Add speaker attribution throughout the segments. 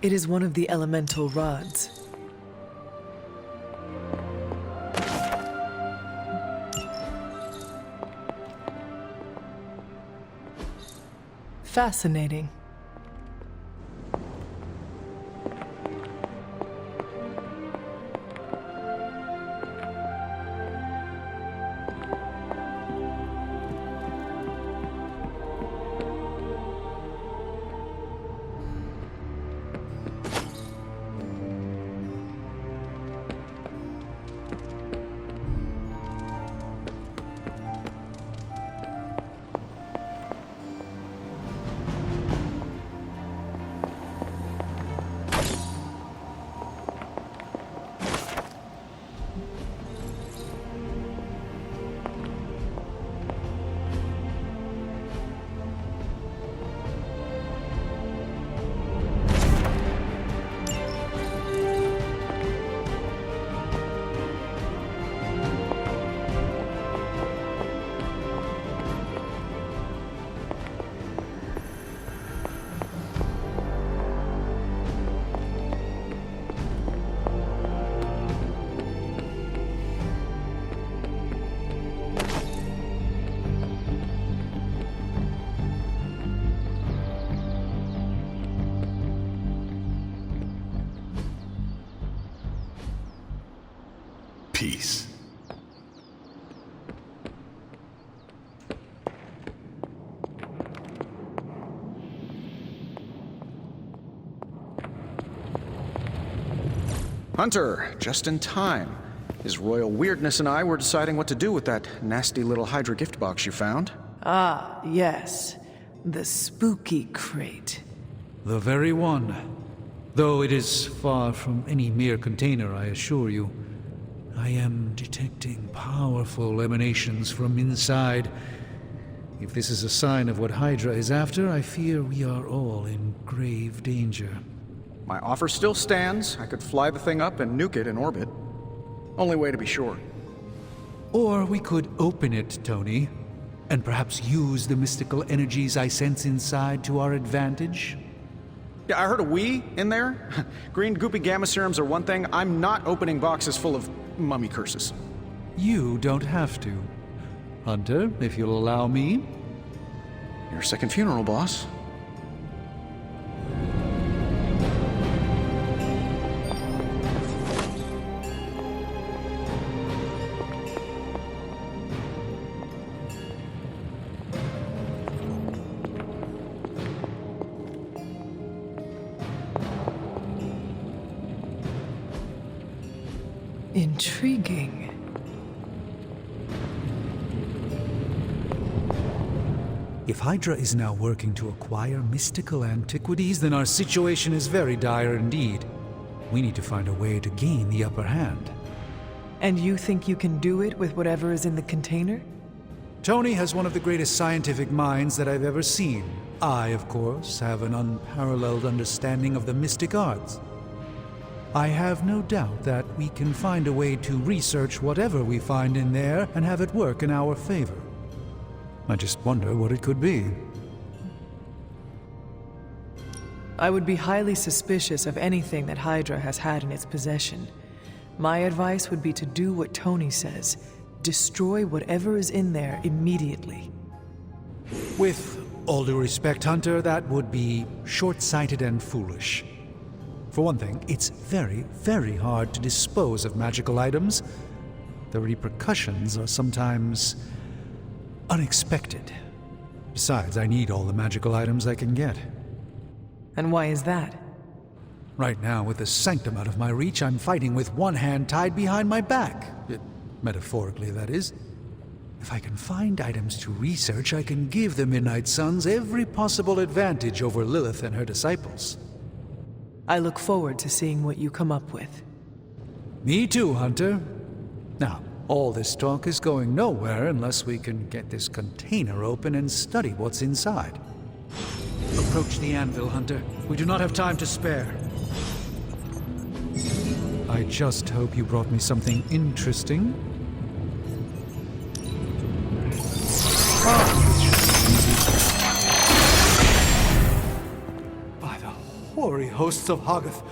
Speaker 1: It is one of the elemental rods. Fascinating.
Speaker 2: Peace.
Speaker 3: Hunter, just in time. His royal weirdness and I were deciding what to do with that nasty little Hydra gift box you found.
Speaker 1: Ah, yes. The spooky crate.
Speaker 4: The very one. Though it is far from any mere container, I assure you. I am detecting powerful emanations from inside. If this is a sign of what Hydra is after, I fear we are all in grave danger.
Speaker 3: My offer still stands. I could fly the thing up and nuke it in orbit. Only way to be sure.
Speaker 4: Or we could open it, Tony, and perhaps use the mystical energies I sense inside to our advantage.
Speaker 3: Yeah, I heard a we in there. Green goopy gamma serums are one thing. I'm not opening boxes full of mummy curses.
Speaker 4: You don't have to. Hunter, if you'll allow me.
Speaker 3: Your second funeral, boss.
Speaker 1: Intriguing.
Speaker 4: If Hydra is now working to acquire mystical antiquities, then our situation is very dire indeed. We need to find a way to gain the upper hand.
Speaker 1: And you think you can do it with whatever is in the container?
Speaker 4: Tony has one of the greatest scientific minds that I've ever seen. I, of course, have an unparalleled understanding of the mystic arts. I have no doubt that we can find a way to research whatever we find in there and have it work in our favor. I just wonder what it could be.
Speaker 1: I would be highly suspicious of anything that Hydra has had in its possession. My advice would be to do what Tony says. Destroy whatever is in there immediately.
Speaker 4: With all due respect, Hunter, that would be short-sighted and foolish. For one thing, it's very, very hard to dispose of magical items. The repercussions are sometimes unexpected. Besides, I need all the magical items I can get.
Speaker 1: And why is that?
Speaker 4: Right now, with the sanctum out of my reach, I'm fighting with one hand tied behind my back. Metaphorically, that is. If I can find items to research, I can give the Midnight Suns every possible advantage over Lilith and her disciples.
Speaker 1: I look forward to seeing what you come up with.
Speaker 4: Me too, Hunter. Now, all this talk is going nowhere unless we can get this container open and study what's inside. Approach the anvil, Hunter. We do not have time to spare. I just hope you brought me something interesting. By the Horion. hosts of Hoggoth.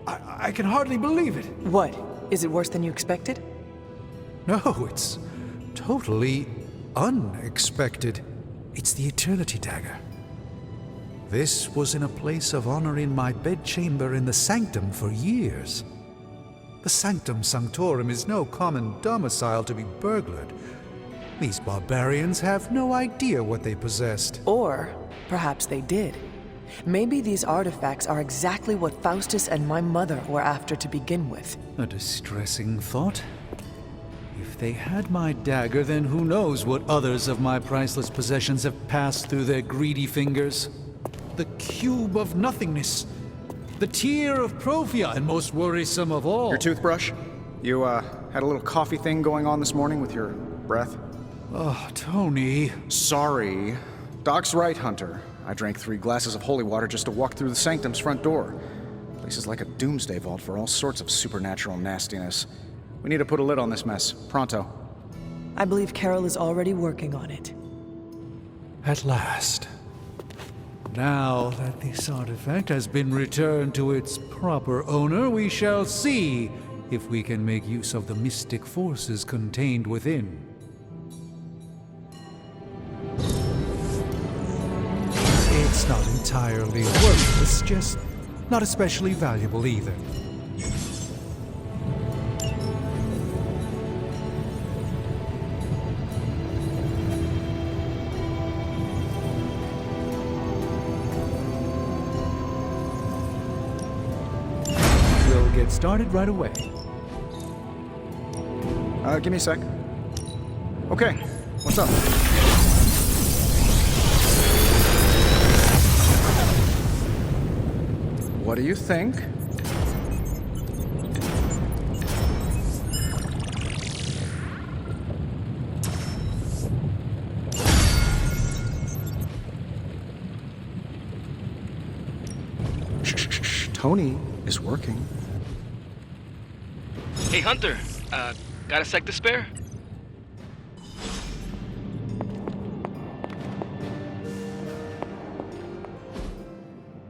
Speaker 4: I can hardly believe it.
Speaker 1: What? Is it worse than you expected?
Speaker 4: No, it's totally unexpected. It's the Eternity Dagger. This was in a place of honor in my bedchamber in the Sanctum for years. The Sanctum Sanctorum is no common domicile to be burglared. These barbarians have no idea what they possessed.
Speaker 1: Or perhaps they did. Maybe these artifacts are exactly what Faustus and my mother were after to begin with.
Speaker 4: A distressing thought. If they had my dagger, then who knows what others of my priceless possessions have passed through their greedy fingers. The Cube of Nothingness. The Tear of Profia, and most worrisome of all.
Speaker 3: Your toothbrush? You, had a little coffee thing going on this morning with your breath?
Speaker 4: Oh, Tony.
Speaker 3: Sorry. Doc's right, Hunter. I drank 3 glasses of holy water just to walk through the Sanctum's front door. Place is like a doomsday vault for all sorts of supernatural nastiness. We need to put a lid on this mess. Pronto.
Speaker 1: I believe Carol is already working on it.
Speaker 4: At last. Now that this artifact has been returned to its proper owner, we shall see if we can make use of the mystic forces contained within. It's not entirely worthless, just not especially valuable either. We'll get started right away.
Speaker 3: Give me a sec. Okay, what's up? What do you think? Shh. Tony is working.
Speaker 2: Hey, Hunter. Got a sec to spare?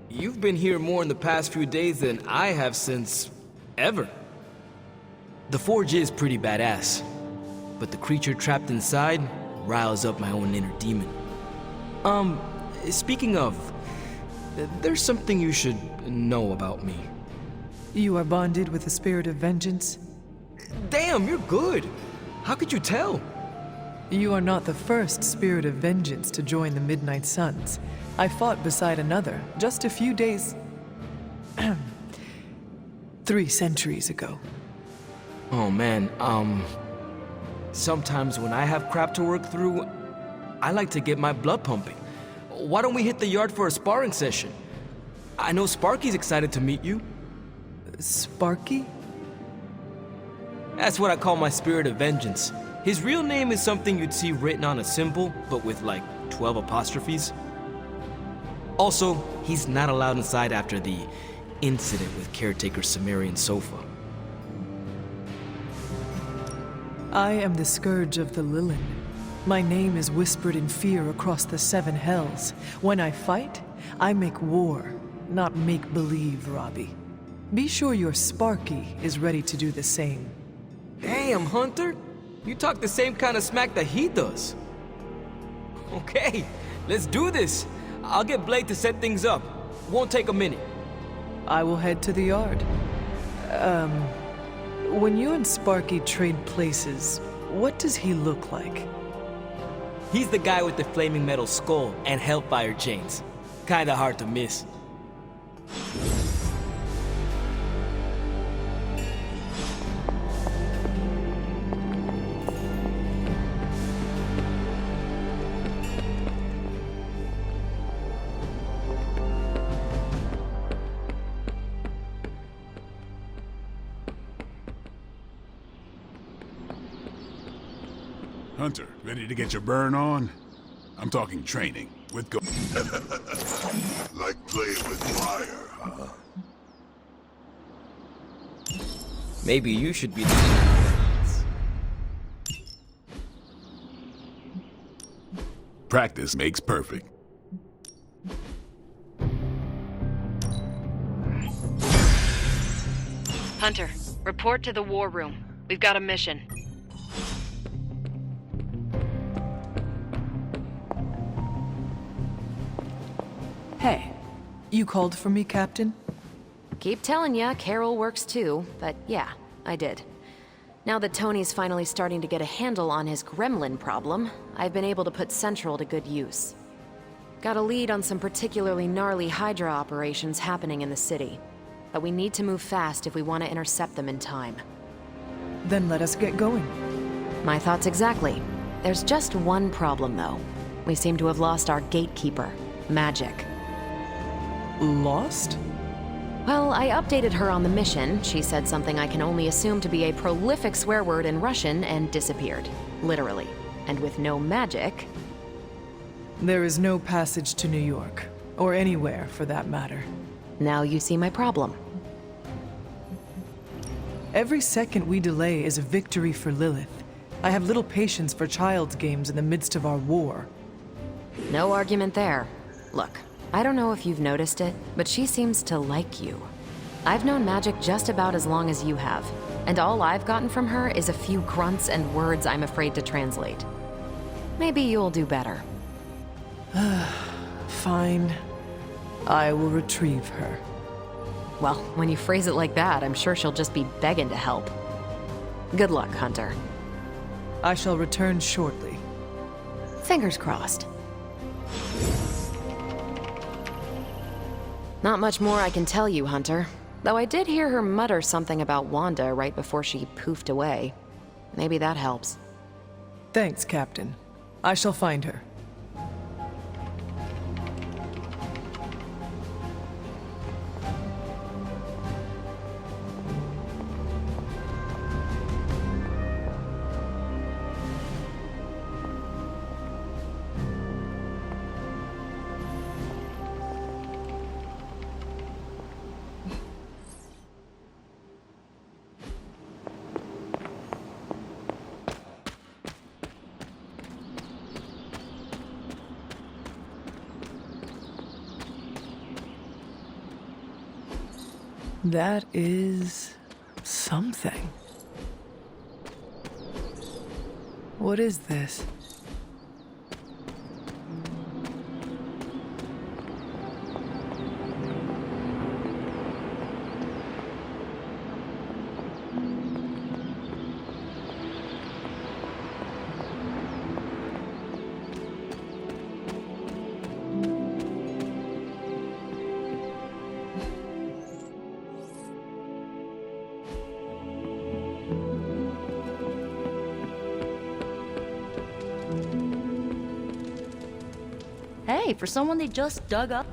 Speaker 2: You've been here more in the past few days than I have since... ever. The Forge is pretty badass, but the creature trapped inside riles up my own inner demon. Speaking of, there's something you should know about me.
Speaker 1: You are bonded with the spirit of vengeance?
Speaker 2: Damn, you're good! How could you tell?
Speaker 1: You are not the first spirit of vengeance to join the Midnight Suns. I fought beside another just a few days... 3 centuries ago.
Speaker 2: Oh man, sometimes when I have crap to work through, I like to get my blood pumping. Why don't we hit the yard for a sparring session? I know Sparky's excited to meet you.
Speaker 1: Sparky?
Speaker 2: That's what I call my spirit of vengeance. His real name is something you'd see written on a symbol, but with like 12 apostrophes. Also, he's not allowed inside after the incident with caretaker Sumerian Sofa.
Speaker 1: I am the Scourge of the Lilin. My name is whispered in fear across the 7 hells. When I fight, I make war, not make-believe, Robbie. Be sure your Sparky is ready to do the same.
Speaker 2: Damn, Hunter! You talk the same kind of smack that he does. Okay, let's do this. I'll get Blade to set things up. Won't take a minute.
Speaker 1: I will head to the yard. When you and Sparky trade places, what does he look like?
Speaker 2: He's the guy with the flaming metal skull and hellfire chains. Kinda hard to miss.
Speaker 5: Hunter, ready to get your burn on? I'm talking training with go-
Speaker 6: Like playing with fire, huh?
Speaker 2: Maybe you should be
Speaker 5: Practice makes perfect.
Speaker 7: Hunter, report to the war room. We've got a mission.
Speaker 1: Hey, you called for me, Captain?
Speaker 7: Keep telling ya, Carol works too, but yeah, I did. Now that Tony's finally starting to get a handle on his gremlin problem, I've been able to put Central to good use. Got a lead on some particularly gnarly Hydra operations happening in the city. But we need to move fast if we want to intercept them in time.
Speaker 1: Then let us get going.
Speaker 7: My thoughts exactly. There's just one problem, though. We seem to have lost our gatekeeper, Magic.
Speaker 1: Lost?
Speaker 7: Well, I updated her on the mission. She said something I can only assume to be a prolific swear word in Russian and disappeared. Literally. And with no magic...
Speaker 1: There is no passage to New York. Or anywhere, for that matter.
Speaker 7: Now you see my problem.
Speaker 1: Every second we delay is a victory for Lilith. I have little patience for child's games in the midst of our war.
Speaker 7: No argument there. Look, I don't know if you've noticed it, but she seems to like you. I've known Magic just about as long as you have, and all I've gotten from her is a few grunts and words I'm afraid to translate. Maybe you'll do better.
Speaker 1: Fine. I will retrieve her.
Speaker 7: Well, when you phrase it like that, I'm sure she'll just be begging to help. Good luck, Hunter.
Speaker 1: I shall return shortly.
Speaker 7: Fingers crossed. Not much more I can tell you, Hunter. Though I did hear her mutter something about Wanda right before she poofed away. Maybe that helps.
Speaker 1: Thanks, Captain. I shall find her. That is... something. What is this?
Speaker 8: Hey, for someone they just dug up.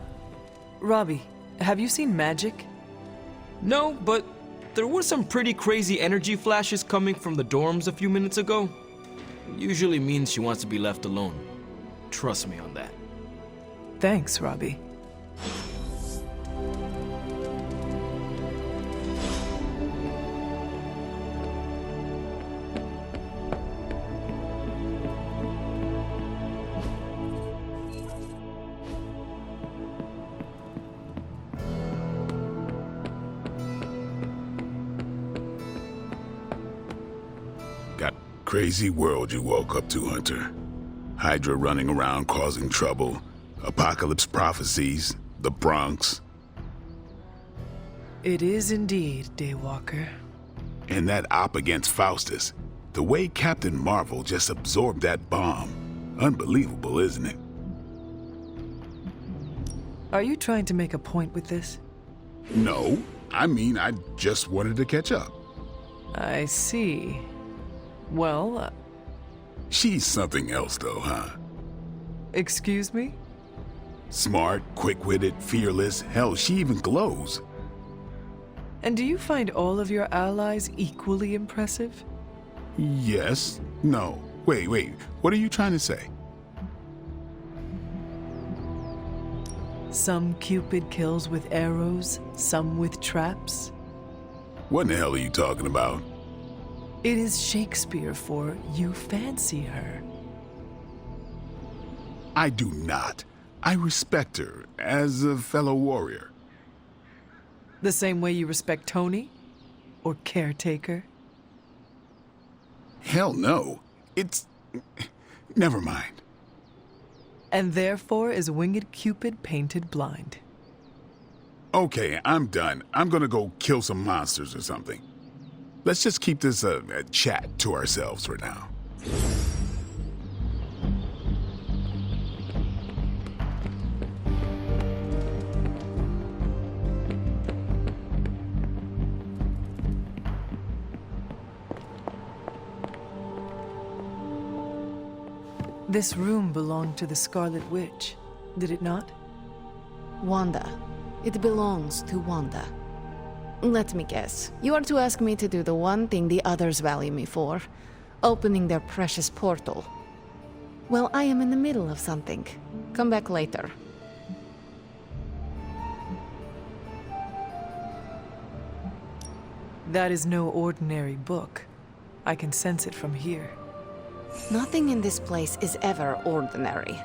Speaker 1: Robbie, have you seen Magic?
Speaker 2: No, but there were some pretty crazy energy flashes coming from the dorms a few minutes ago. Usually means she wants to be left alone. Trust me on that.
Speaker 1: Thanks, Robbie.
Speaker 6: Crazy world you woke up to, Hunter. Hydra running around causing trouble, apocalypse prophecies, the Bronx.
Speaker 1: It is indeed, Daywalker.
Speaker 6: And that op against Faustus. The way Captain Marvel just absorbed that bomb. Unbelievable, isn't it?
Speaker 1: Are you trying to make a point with this?
Speaker 6: No, I mean, I just wanted to catch up.
Speaker 1: I see. Well,
Speaker 6: She's something else, though, huh?
Speaker 1: excuse me?
Speaker 6: Smart, quick-witted, fearless. Hell, she even glows.
Speaker 1: And do you find all of your allies equally impressive?
Speaker 6: Yes. No. Wait. What are you trying to say?
Speaker 1: Some Cupid kills with arrows, some with traps.
Speaker 6: What in the hell are you talking about?
Speaker 1: It is Shakespeare for you fancy her.
Speaker 6: I do not. I respect her as a fellow warrior.
Speaker 1: The same way you respect Tony? or caretaker?
Speaker 6: Hell no. It's... Never mind.
Speaker 1: And therefore is Winged Cupid painted blind.
Speaker 6: Okay, I'm done. I'm gonna go kill some monsters or something. Let's just keep this a chat to ourselves for now.
Speaker 1: This room belonged to the Scarlet Witch, did it not?
Speaker 9: Wanda. It belongs to Wanda. Let me guess. You are to ask me to do the one thing the others value me for. Opening their precious portal. Well, I am in the middle of something. Come back later.
Speaker 1: That is no ordinary book. I can sense it from here.
Speaker 9: Nothing in this place is ever ordinary.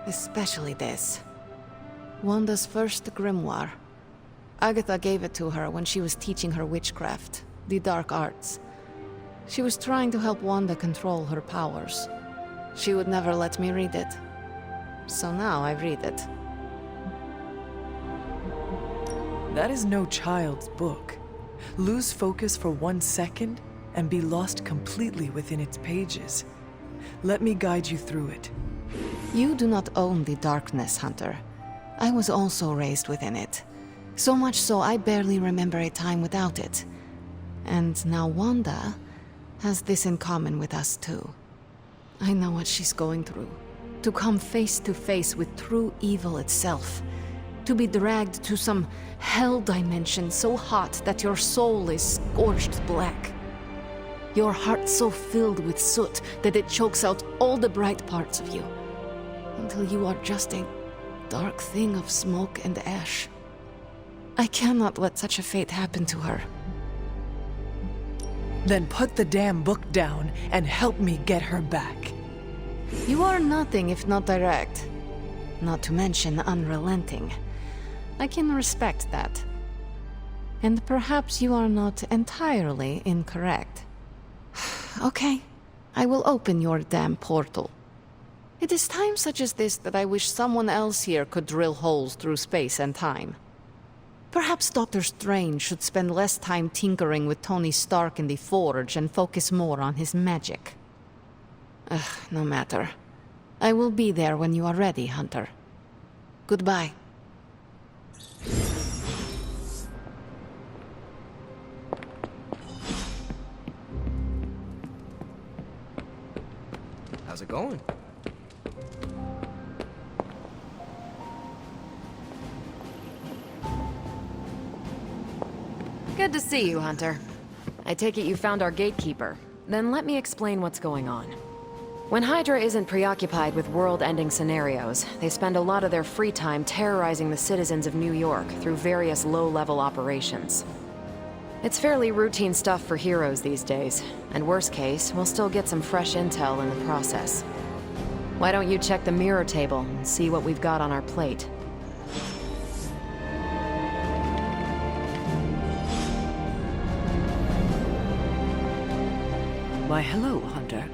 Speaker 9: Especially this. Wanda's first grimoire. Agatha gave it to her when she was teaching her witchcraft, the dark arts. She was trying to help Wanda control her powers. She would never let me read it. So now I read it.
Speaker 1: That is no child's book. Lose focus for 1 second and be lost completely within its pages. Let me guide you through it.
Speaker 9: You do not own the darkness, Hunter. I was also raised within it. So much so I barely remember a time without it. And now Wanda has this in common with us too. I know what she's going through. To come face to face with true evil itself. To be dragged to some hell dimension so hot that your soul is scorched black. Your heart so filled with soot that it chokes out all the bright parts of you. Until you are just a dark thing of smoke and ash. I cannot let such a fate happen to her.
Speaker 1: Then put the damn book down and help me get her back.
Speaker 9: You are nothing if not direct. Not to mention unrelenting. I can respect that. And perhaps you are not entirely incorrect. Okay, I will open your damn portal. It is times such as this that I wish someone else here could drill holes through space and time. Perhaps Dr. Strange should spend less time tinkering with Tony Stark in the Forge and focus more on his magic. No matter. I will be there when you are ready, Hunter. Goodbye.
Speaker 2: How's it going?
Speaker 7: Good to see you, Hunter. I take it you found our gatekeeper. Then let me explain what's going on. When Hydra isn't preoccupied with world-ending scenarios, they spend a lot of their free time terrorizing the citizens of New York through various low-level operations. It's fairly routine stuff for heroes these days, and worst case, we'll still get some fresh intel in the process. Why don't you check the mirror table and see what we've got on our plate?
Speaker 10: Why, hello, Hunter.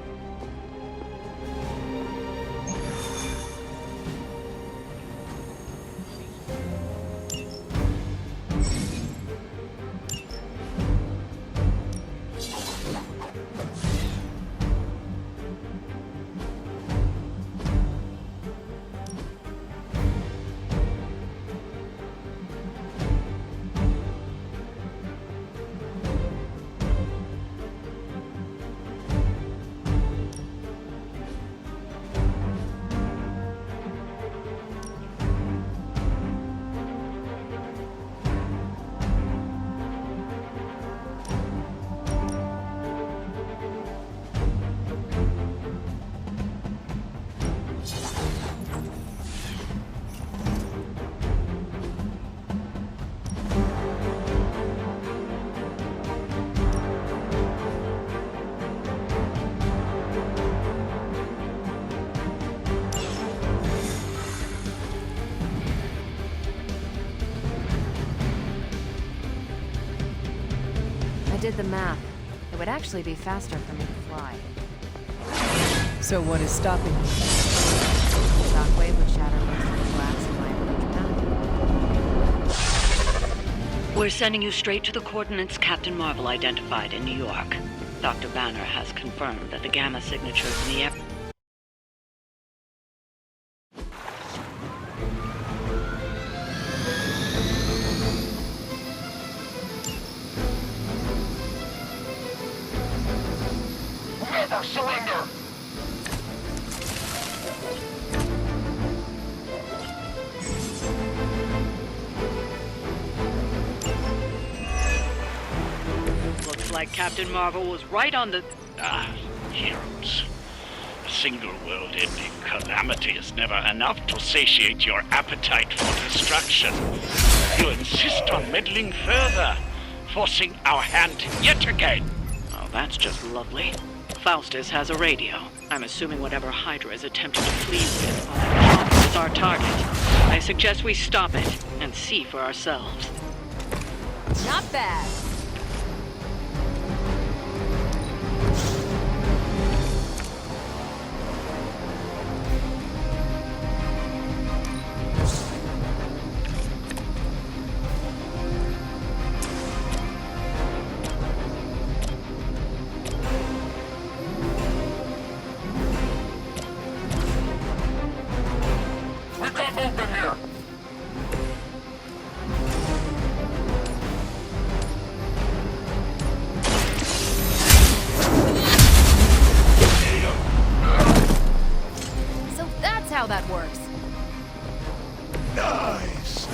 Speaker 7: I did the math. It would actually be faster for me to fly.
Speaker 1: So what is stopping you?
Speaker 7: The shockwave would shatter most of the glass in my ability path.
Speaker 10: We're sending you straight to the coordinates Captain Marvel identified in New York. Dr. Banner has confirmed that the gamma signatures in the air...
Speaker 11: Never surrender!
Speaker 10: Looks like Captain Marvel was right on the...
Speaker 11: Heroes. A single world-ending calamity is never enough to satiate your appetite for destruction. You insist on meddling further, forcing our hand yet again.
Speaker 10: Oh, that's just lovely. Faustus has a radio. I'm assuming whatever Hydra is attempting to flee with on that pump is our target. I suggest we stop it and see for ourselves.
Speaker 7: Not bad.
Speaker 11: We got movement here!
Speaker 7: So that's how that works.
Speaker 5: Nice!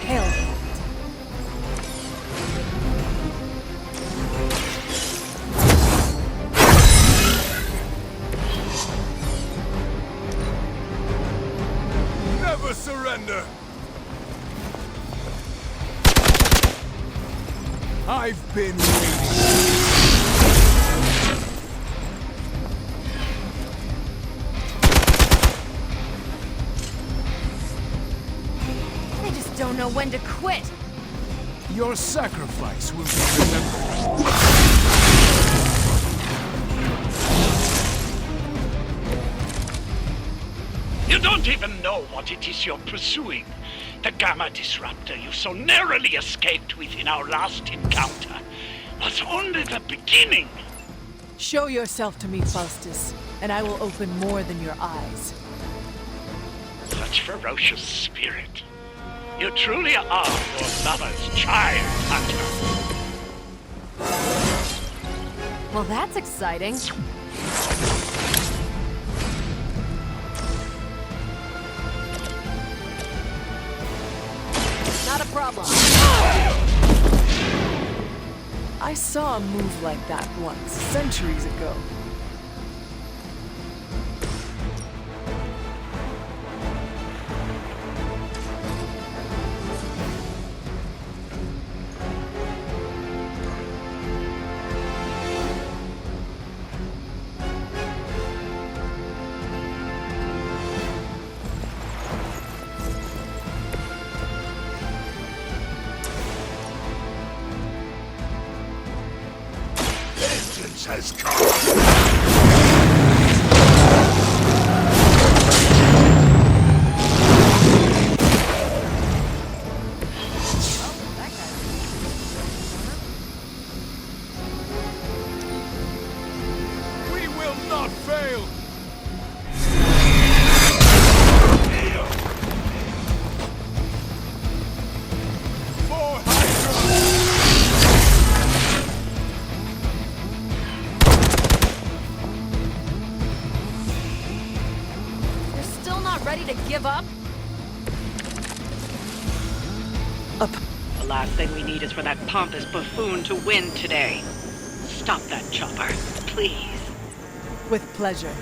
Speaker 1: Hell.
Speaker 5: Never surrender! I've been waiting.
Speaker 7: They just don't know when to quit.
Speaker 5: Your sacrifice will be remembered.
Speaker 11: You don't even know what it is you're pursuing. The Gamma Disruptor you so narrowly escaped with in our last encounter was only the beginning.
Speaker 1: Show yourself to me, Faustus, and I will open more than your eyes.
Speaker 11: Such ferocious spirit. You truly are your mother's child, Hunter.
Speaker 7: Well, that's exciting. Not a problem.
Speaker 1: I saw a move like that once, centuries ago.
Speaker 5: Vengeance has come! We will not fail! For Hydra!
Speaker 7: You're still not ready to give up?
Speaker 10: The last thing we need is for that pompous buffoon to win today. Stop that chopper, please.
Speaker 1: With pleasure.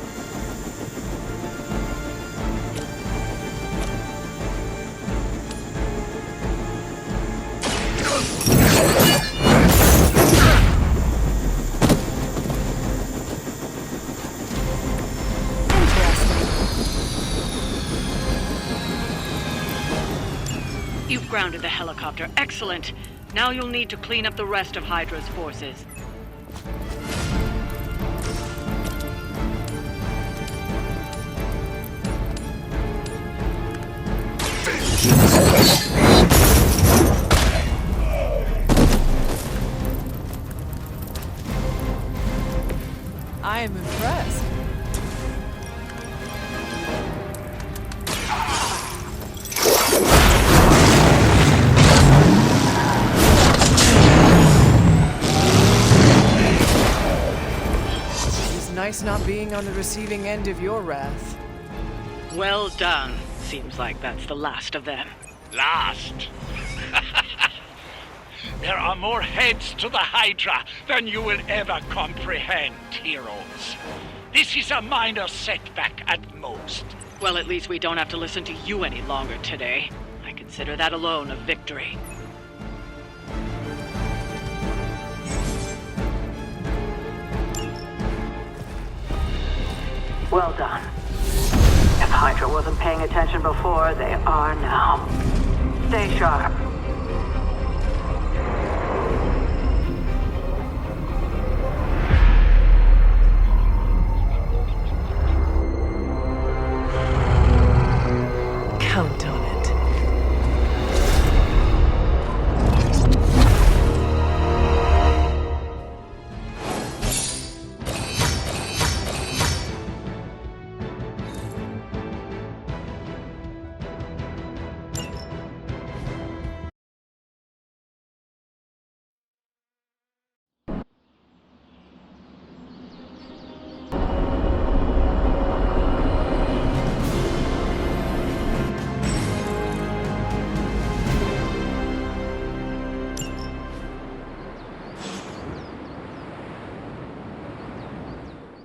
Speaker 1: Interesting.
Speaker 10: grounded the helicopter. Excellent. Now you'll need to clean up the rest of Hydra's forces.
Speaker 1: I am impressed. It's nice not being on the receiving end of your wrath.
Speaker 10: Well done. Seems like that's the last of them.
Speaker 11: Last. There are more heads to the Hydra than you will ever comprehend, heroes. This is a minor setback at most.
Speaker 10: Well, at least we don't have to listen to you any longer today. I consider that alone a victory. Well done. If Hydra wasn't paying attention before, they are now. Stay sharp.
Speaker 1: Count on it.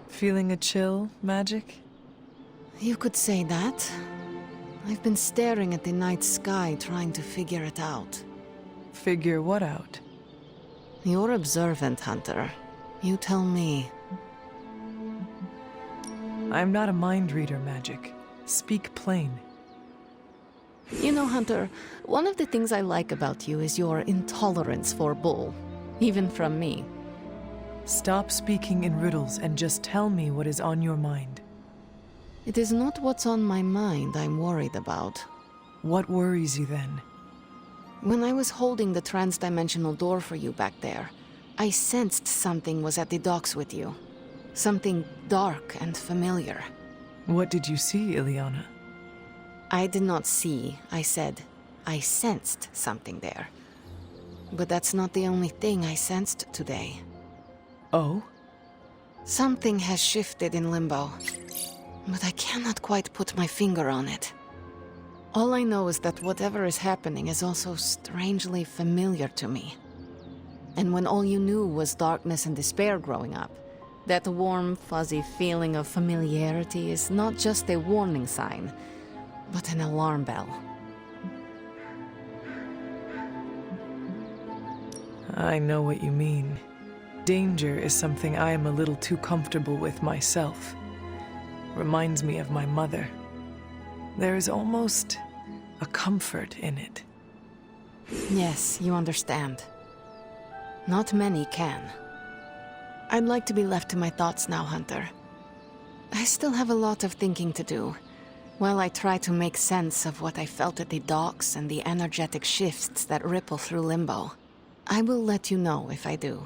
Speaker 1: Feeling a chill, Magic?
Speaker 9: You could say that. I've been staring at the night sky trying to figure it out.
Speaker 1: Figure what out?
Speaker 9: You're observant, Hunter. You tell me.
Speaker 1: I'm not a mind reader, Magic. Speak plain.
Speaker 9: You know, Hunter, one of the things I like about you is your intolerance for bull. Even from me.
Speaker 1: Stop speaking in riddles and just tell me what is on your mind.
Speaker 9: It is not what's on my mind I'm worried about.
Speaker 1: What worries you then?
Speaker 9: When I was holding the transdimensional door for you back there, I sensed something was at the docks with you. Something dark and familiar.
Speaker 1: What did you see, Illyana?
Speaker 9: I did not see, I said. I sensed something there. But that's not the only thing I sensed today.
Speaker 1: Oh?
Speaker 9: Something has shifted in Limbo, but I cannot quite put my finger on it. All I know is that whatever is happening is also strangely familiar to me. And when all you knew was darkness and despair growing up, that warm, fuzzy feeling of familiarity is not just a warning sign, but an alarm bell.
Speaker 1: I know what you mean. Danger is something I am a little too comfortable with myself. Reminds me of my mother. There is almost a comfort in it.
Speaker 9: Yes, you understand. Not many can. I'd like to be left to my thoughts now, Hunter. I still have a lot of thinking to do, while I try to make sense of what I felt at the docks and the energetic shifts that ripple through Limbo. I will let you know if I do.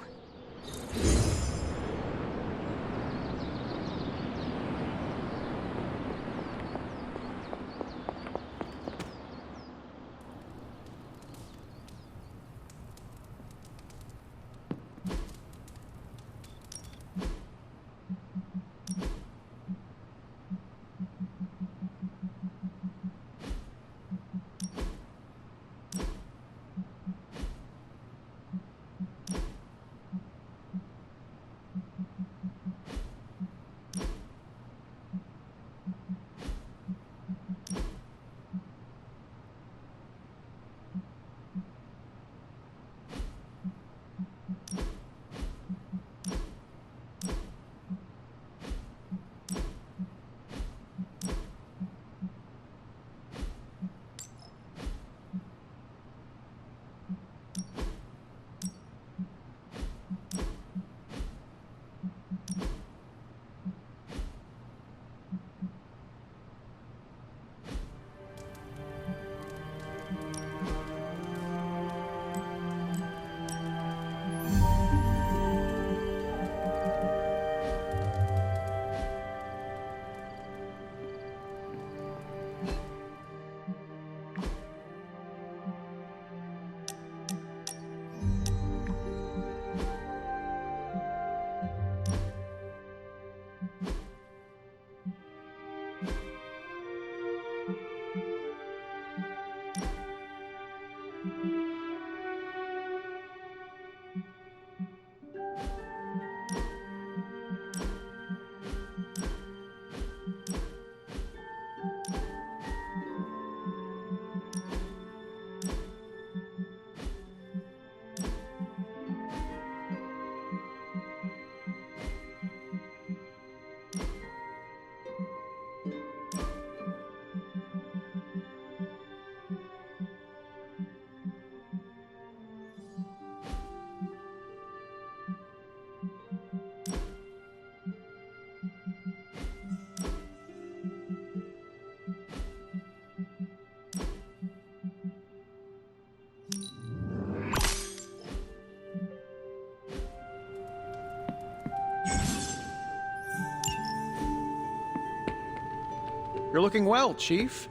Speaker 3: You're looking well, Chief.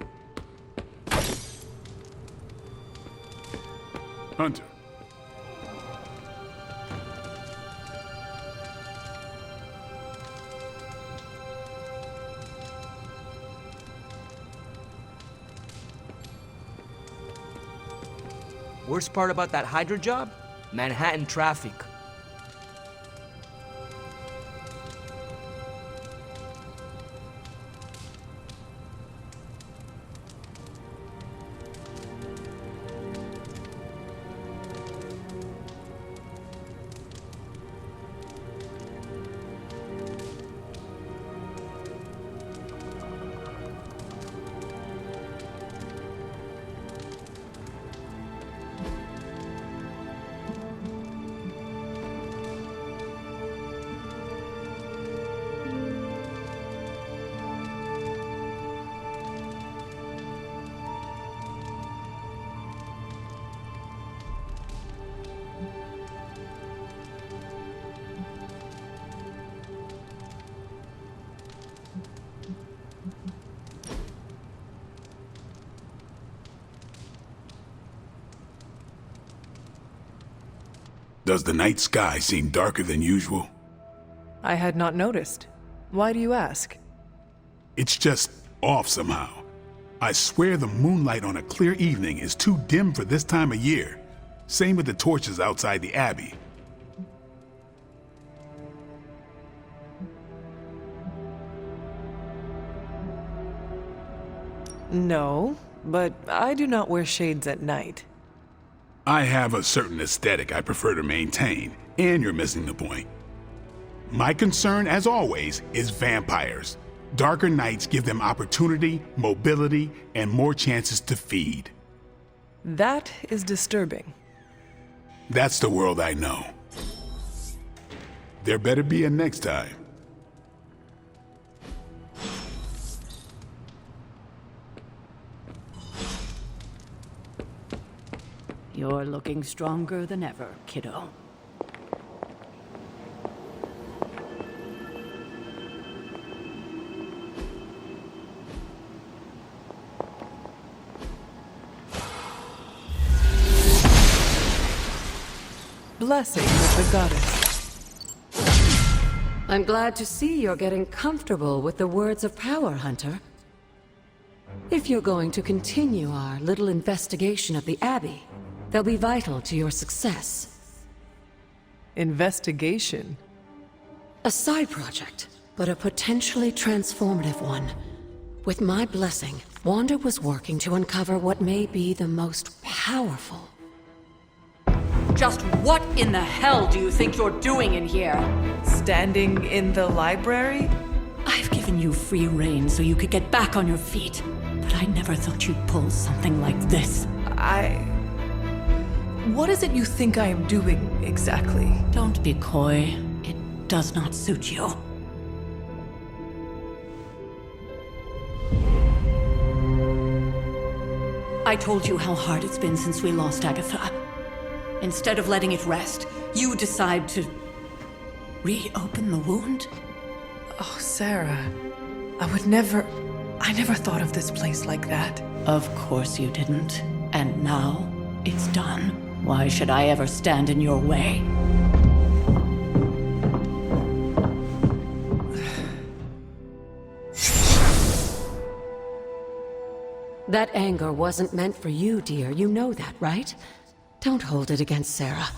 Speaker 6: Hunter.
Speaker 2: Worst part about that Hydra job? Manhattan traffic.
Speaker 6: Does the night sky seem darker than usual?
Speaker 1: I had not noticed. Why do you ask?
Speaker 6: It's just off somehow. I swear the moonlight on a clear evening is too dim for this time of year. Same with the torches outside the Abbey.
Speaker 1: No, but I do not wear shades at night.
Speaker 6: I have a certain aesthetic I prefer to maintain, and you're missing the point. My concern, as always, is vampires. Darker nights give them opportunity, mobility, and more chances to feed.
Speaker 1: That is disturbing.
Speaker 6: That's the world I know. There better be a next time.
Speaker 8: You're looking stronger than ever, kiddo.
Speaker 1: Blessing of the goddess.
Speaker 12: I'm glad to see you're getting comfortable with the words of power, Hunter. If you're going to continue our little investigation of the Abbey, they'll be vital to your success.
Speaker 1: Investigation?
Speaker 12: A side project, but a potentially transformative one. With my blessing, Wanda was working to uncover what may be the most powerful.
Speaker 8: Just what in the hell do you think you're doing in here?
Speaker 1: Standing in the library?
Speaker 8: I've given you free rein so you could get back on your feet, but I never thought you'd pull something like this.
Speaker 1: What is it you think I am doing, exactly?
Speaker 8: Don't be coy. It does not suit you. I told you how hard it's been since we lost Agatha. Instead of letting it rest, you decide to reopen the wound?
Speaker 1: Oh, Sarah. I never thought of this place like that.
Speaker 8: Of course you didn't. And now, it's done. Why should I ever stand in your way?
Speaker 12: That anger wasn't meant for you, dear. You know that, right? Don't hold it against Sarah.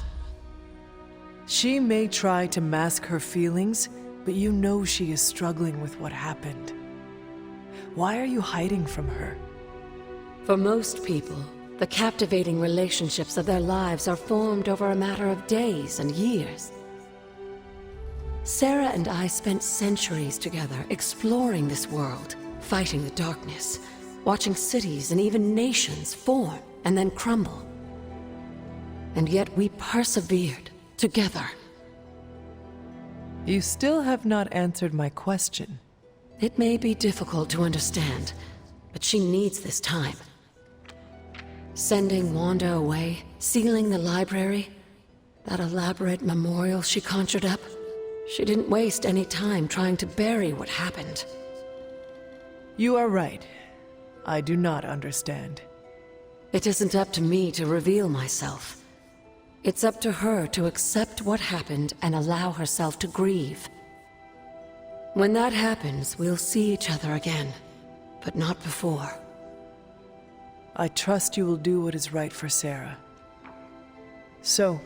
Speaker 1: She may try to mask her feelings, but you know she is struggling with what happened. Why are you hiding from her?
Speaker 12: For most people, the captivating relationships of their lives are formed over a matter of days and years. Sarah and I spent centuries together exploring this world, fighting the darkness, watching cities and even nations form and then crumble. And yet we persevered together.
Speaker 1: You still have not answered my question.
Speaker 12: It may be difficult to understand, but she needs this time. Sending Wanda away, sealing the library, that elaborate memorial she conjured up, she didn't waste any time trying to bury what happened.
Speaker 1: You are right. I do not understand.
Speaker 12: It isn't up to me to reveal myself. It's up to her to accept what happened and allow herself to grieve. When that happens, we'll see each other again, but not before.
Speaker 1: I trust you will do what is right for Sarah. So,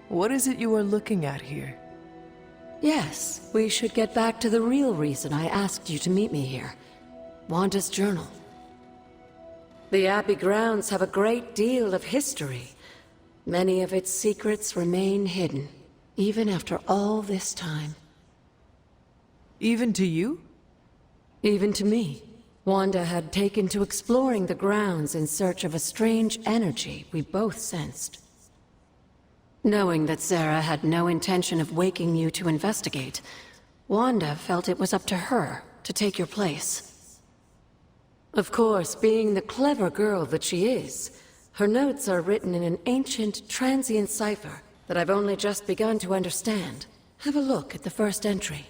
Speaker 1: what is it you are looking at here?
Speaker 12: Yes, we should get back to the real reason I asked you to meet me here. Wanda's journal. The Abbey grounds have a great deal of history. Many of its secrets remain hidden, even after all this time.
Speaker 1: Even to you?
Speaker 12: Even to me. Wanda had taken to exploring the grounds in search of a strange energy we both sensed. Knowing that Sarah had no intention of waking you to investigate, Wanda felt it was up to her to take your place. Of course, being the clever girl that she is, her notes are written in an ancient, transient cipher that I've only just begun to understand. Have a look at the first entry.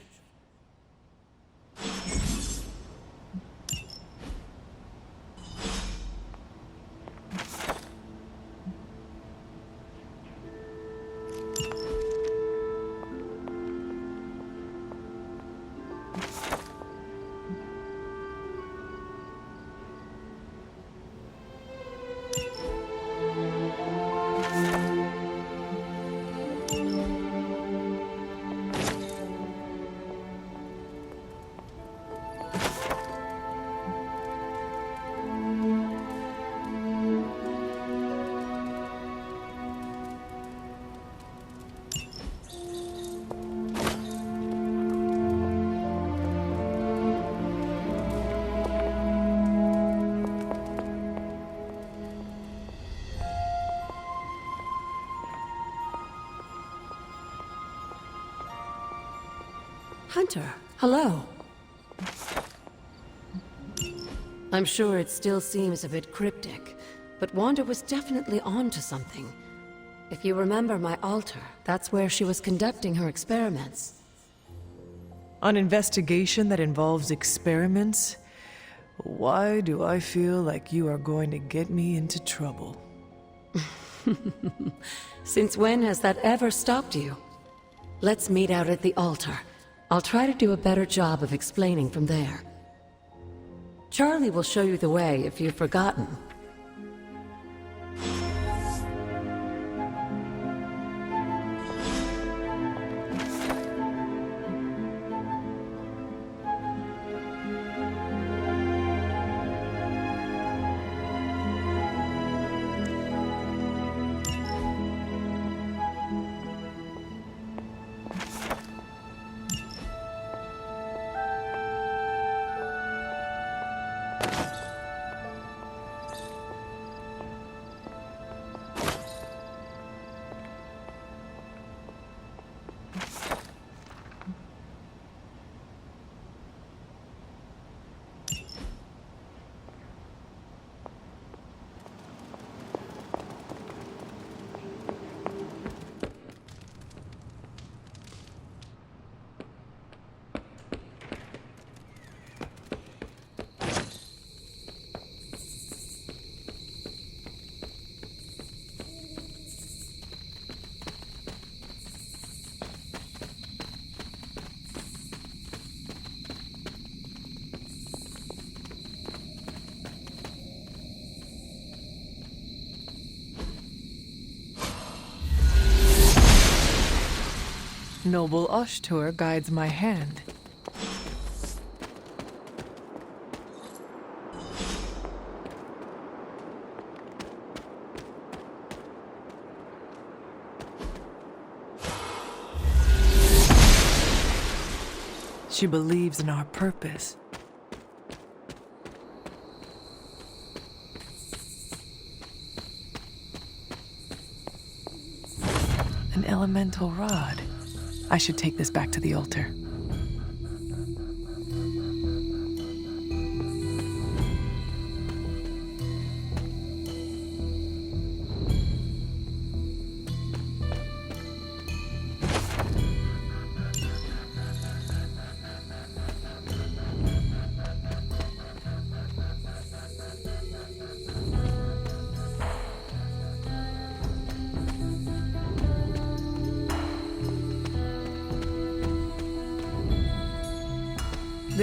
Speaker 12: Hunter, hello. I'm sure it still seems a bit cryptic, but Wanda was definitely onto something. If you remember my altar, that's where she was conducting her experiments.
Speaker 1: An investigation that involves experiments? Why do I feel like you are going to get me into trouble?
Speaker 12: Since when has that ever stopped you? Let's meet out at the altar. I'll try to do a better job of explaining from there. Charlie will show you the way if you've forgotten.
Speaker 1: Noble Ashtur guides my hand. She believes in our purpose. An elemental rod. I should take this back to the altar.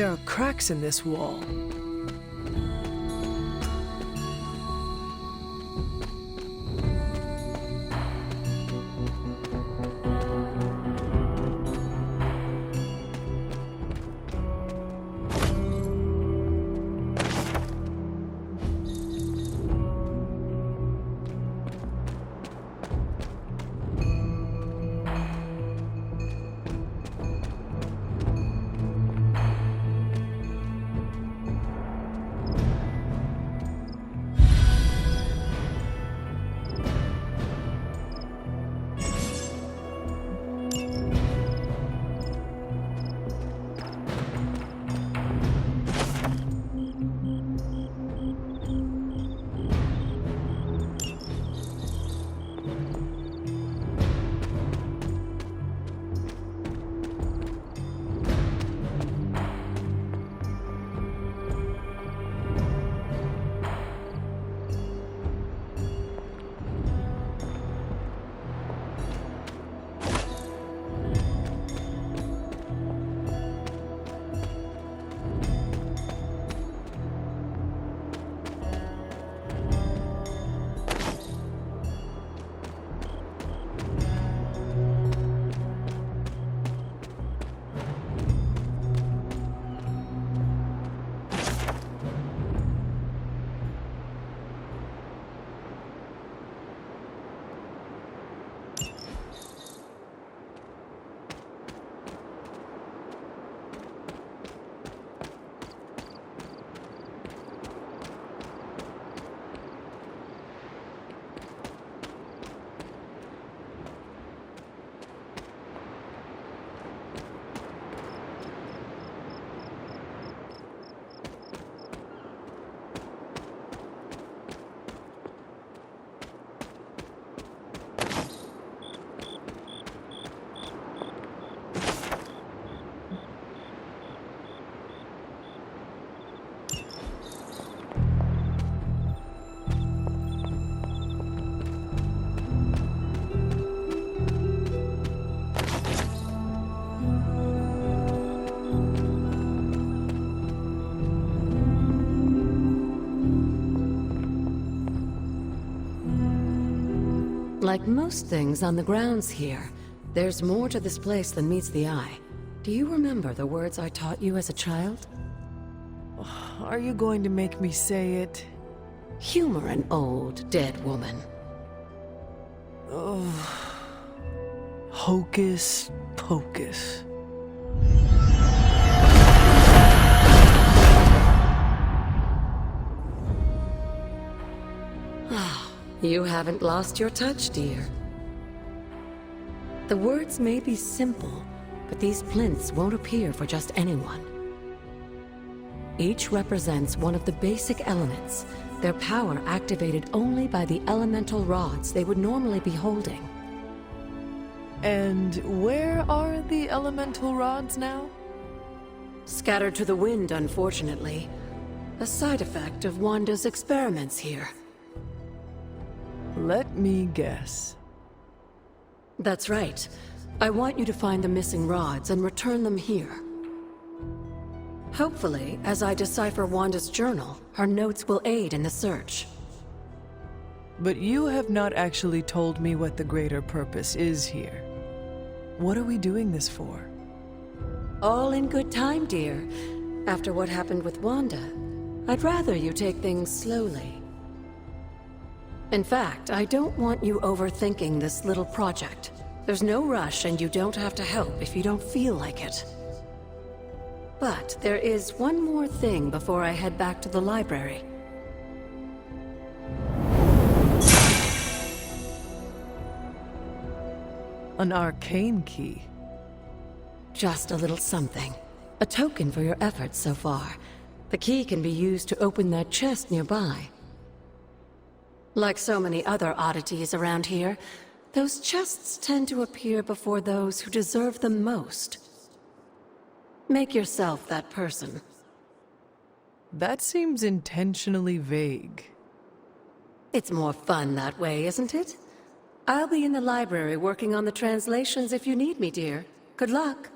Speaker 1: There are cracks in this wall.
Speaker 12: Like most things on the grounds here, there's more to this place than meets the eye. Do you remember the words I taught you as a child?
Speaker 1: Are you going to make me say it?
Speaker 12: Humor an old, dead woman.
Speaker 1: Oh. Hocus pocus.
Speaker 12: You haven't lost your touch, dear. The words may be simple, but these plinths won't appear for just anyone. Each represents one of the basic elements, their power activated only by the elemental rods they would normally be holding.
Speaker 1: And where are the elemental rods now?
Speaker 12: Scattered to the wind, unfortunately. A side effect of Wanda's experiments here.
Speaker 1: Let me guess.
Speaker 12: That's right. I want you to find the missing rods and return them here. Hopefully, as I decipher Wanda's journal, her notes will aid in the search.
Speaker 1: But you have not actually told me what the greater purpose is here. What are we doing this for?
Speaker 12: All in good time, dear. After what happened with Wanda, I'd rather you take things slowly. In fact, I don't want you overthinking this little project. There's no rush, and you don't have to help if you don't feel like it. But there is one more thing before I head back to the library.
Speaker 1: An arcane key.
Speaker 12: Just a little something. A token for your efforts so far. The key can be used to open that chest nearby. Like so many other oddities around here, those chests tend to appear before those who deserve them most. Make yourself that person.
Speaker 1: That seems intentionally vague.
Speaker 12: It's more fun that way, isn't it? I'll be in the library working on the translations if you need me, dear. Good luck.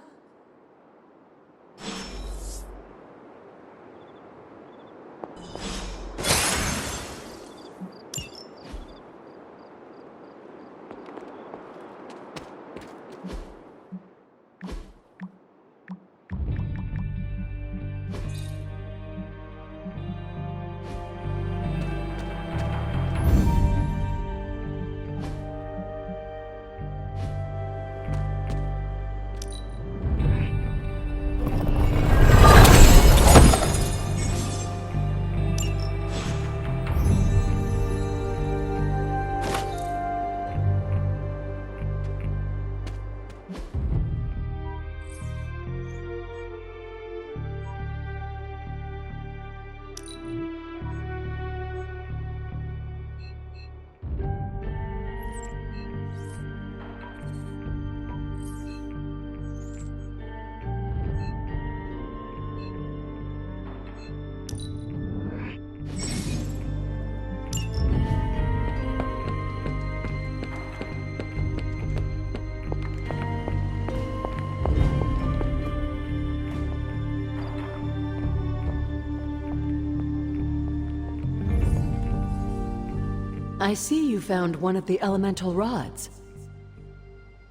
Speaker 12: I see you found one of the elemental rods.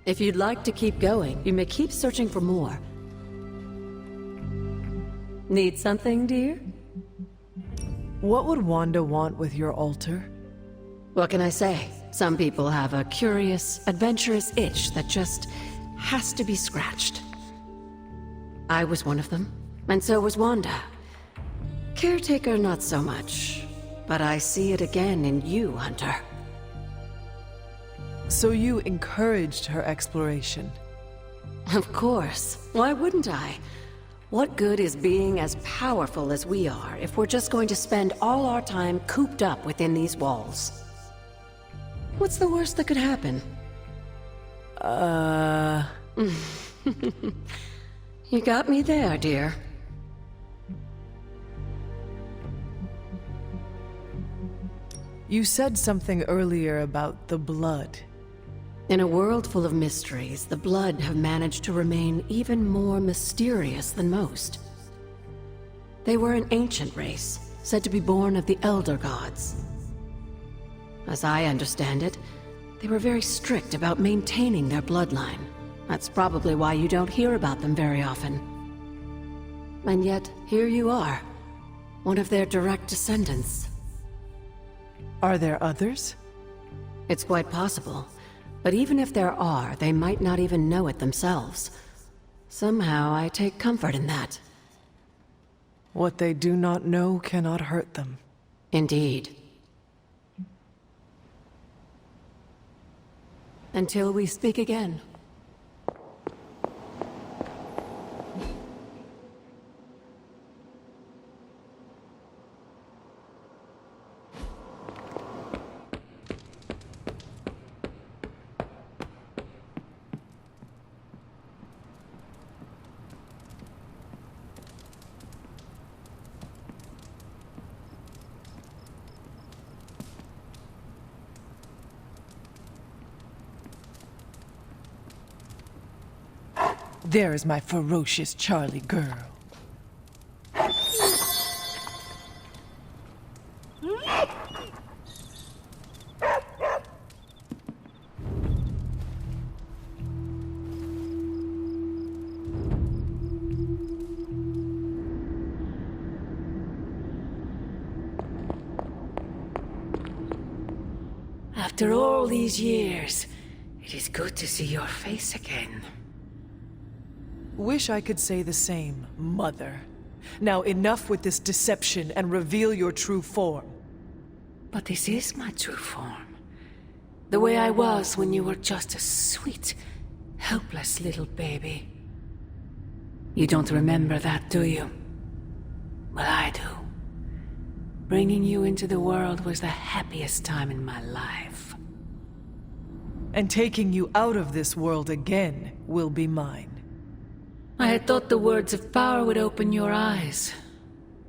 Speaker 12: If you'd like to keep going, you may keep searching for more. Need something, dear?
Speaker 1: What would Wanda want with your altar?
Speaker 12: What can I say? Some people have a curious, adventurous itch that just has to be scratched. I was one of them, and so was Wanda. Caretaker, not so much. But I see it again in you, Hunter.
Speaker 1: So you encouraged her exploration?
Speaker 12: Of course. Why wouldn't I? What good is being as powerful as we are if we're just going to spend all our time cooped up within these walls? What's the worst that could happen? You got me there, dear.
Speaker 1: You said something earlier about the blood.
Speaker 12: In a world full of mysteries, the Blood have managed to remain even more mysterious than most. They were an ancient race, said to be born of the Elder Gods. As I understand it, they were very strict about maintaining their bloodline. That's probably why you don't hear about them very often. And yet, here you are, one of their direct descendants.
Speaker 1: Are there others?
Speaker 12: It's quite possible. But even if there are, they might not even know it themselves. Somehow, I take comfort in that.
Speaker 1: What they do not know cannot hurt them.
Speaker 12: Indeed. Until we speak again.
Speaker 1: There is my ferocious Charlie girl.
Speaker 12: After all these years, it is good to see your face again.
Speaker 1: Wish I could say the same, Mother. Now enough with this deception and reveal your true form.
Speaker 12: But this is my true form. The way I was when you were just a sweet, helpless little baby. You don't remember that, do you? Well, I do. Bringing you into the world was the happiest time in my life.
Speaker 1: And taking you out of this world again will be mine.
Speaker 12: I had thought the words of power would open your eyes.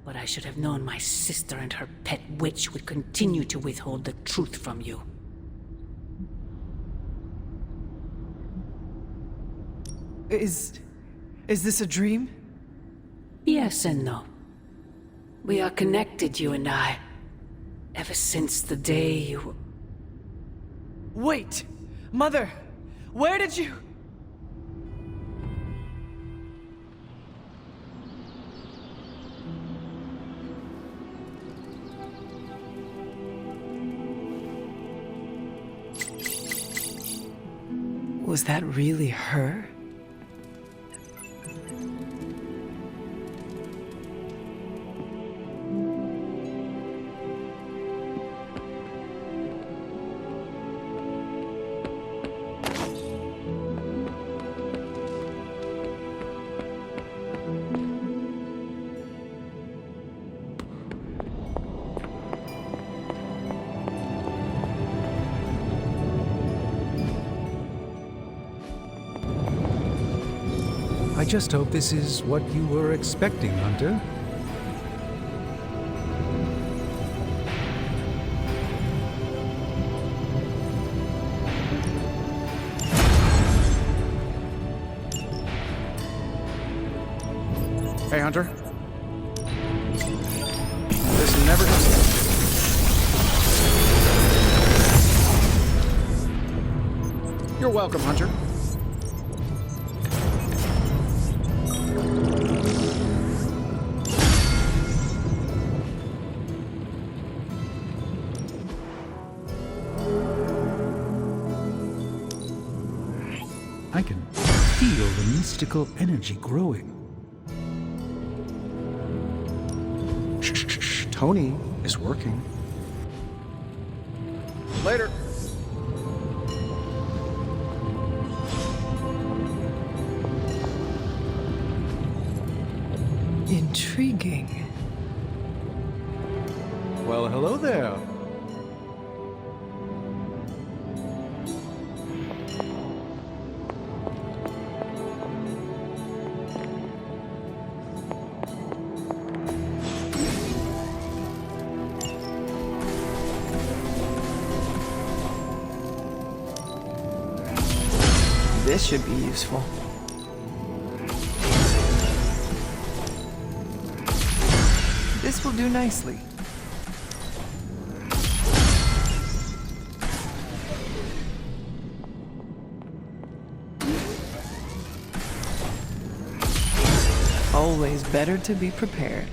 Speaker 12: But I should have known my sister and her pet witch would continue to withhold the truth from you.
Speaker 1: Is this a dream?
Speaker 12: Yes and no. We are connected, you and I. Ever since the day you...
Speaker 1: Wait! Mother! Where did you... Was that really her?
Speaker 4: I just hope this is what you were expecting, Hunter.
Speaker 3: Hey, Hunter. This never does. You're welcome, Hunter.
Speaker 4: I can feel the mystical energy growing.
Speaker 3: Shh. Tony is working. Later.
Speaker 1: Intriguing.
Speaker 3: Well, hello there.
Speaker 1: This should be useful. This will do nicely. Always better to be prepared.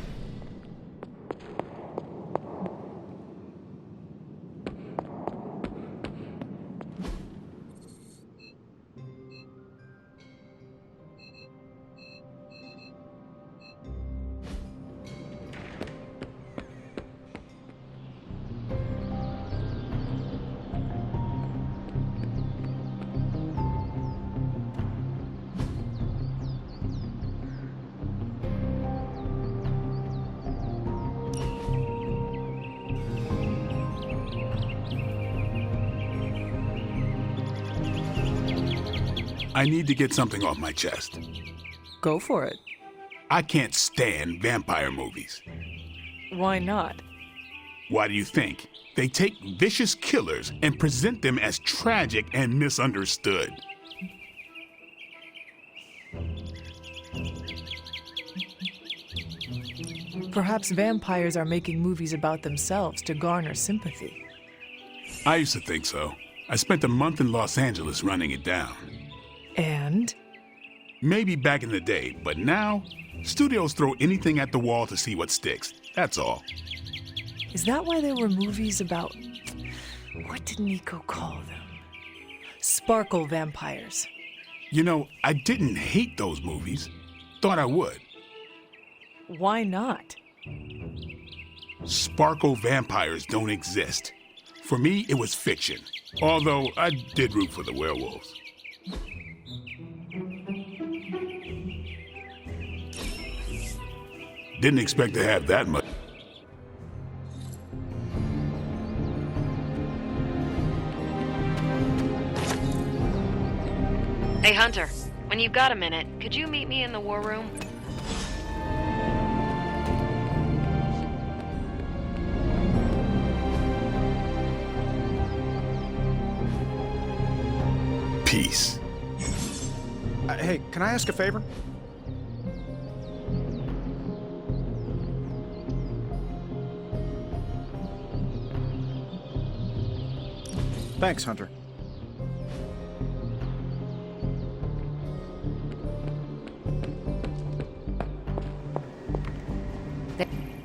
Speaker 6: I need to get something off my chest.
Speaker 1: Go for it.
Speaker 6: I can't stand vampire movies.
Speaker 1: Why not?
Speaker 6: Why do you think? They take vicious killers and present them as tragic and misunderstood.
Speaker 1: Perhaps vampires are making movies about themselves to garner sympathy.
Speaker 6: I used to think so. I spent a month in Los Angeles running it down.
Speaker 1: And?
Speaker 6: Maybe back in the day, but now, studios throw anything at the wall to see what sticks. That's all.
Speaker 1: Is that why there were movies about... what did Nico call them? Sparkle vampires.
Speaker 6: You know, I didn't hate those movies. Thought I would.
Speaker 1: Why not?
Speaker 6: Sparkle vampires don't exist. For me, it was fiction. Although, I did root for the werewolves. Didn't expect to have that much.
Speaker 7: Hey, Hunter, when you've got a minute, could you meet me in the war room?
Speaker 6: Peace.
Speaker 3: Hey, can I ask a favor? Thanks, Hunter.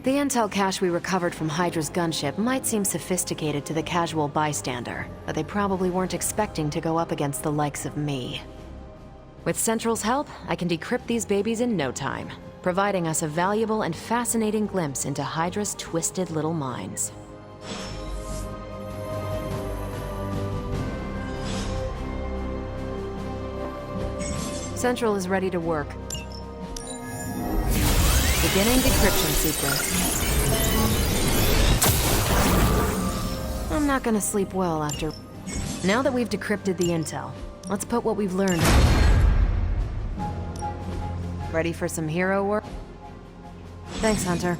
Speaker 7: The intel cache we recovered from Hydra's gunship might seem sophisticated to the casual bystander, but they probably weren't expecting to go up against the likes of me. With Central's help, I can decrypt these babies in no time, providing us a valuable and fascinating glimpse into Hydra's twisted little minds. Central is ready to work. Beginning decryption sequence. I'm not gonna sleep well after... Now that we've decrypted the intel, let's put what we've learned... Ready for some hero work? Thanks, Hunter.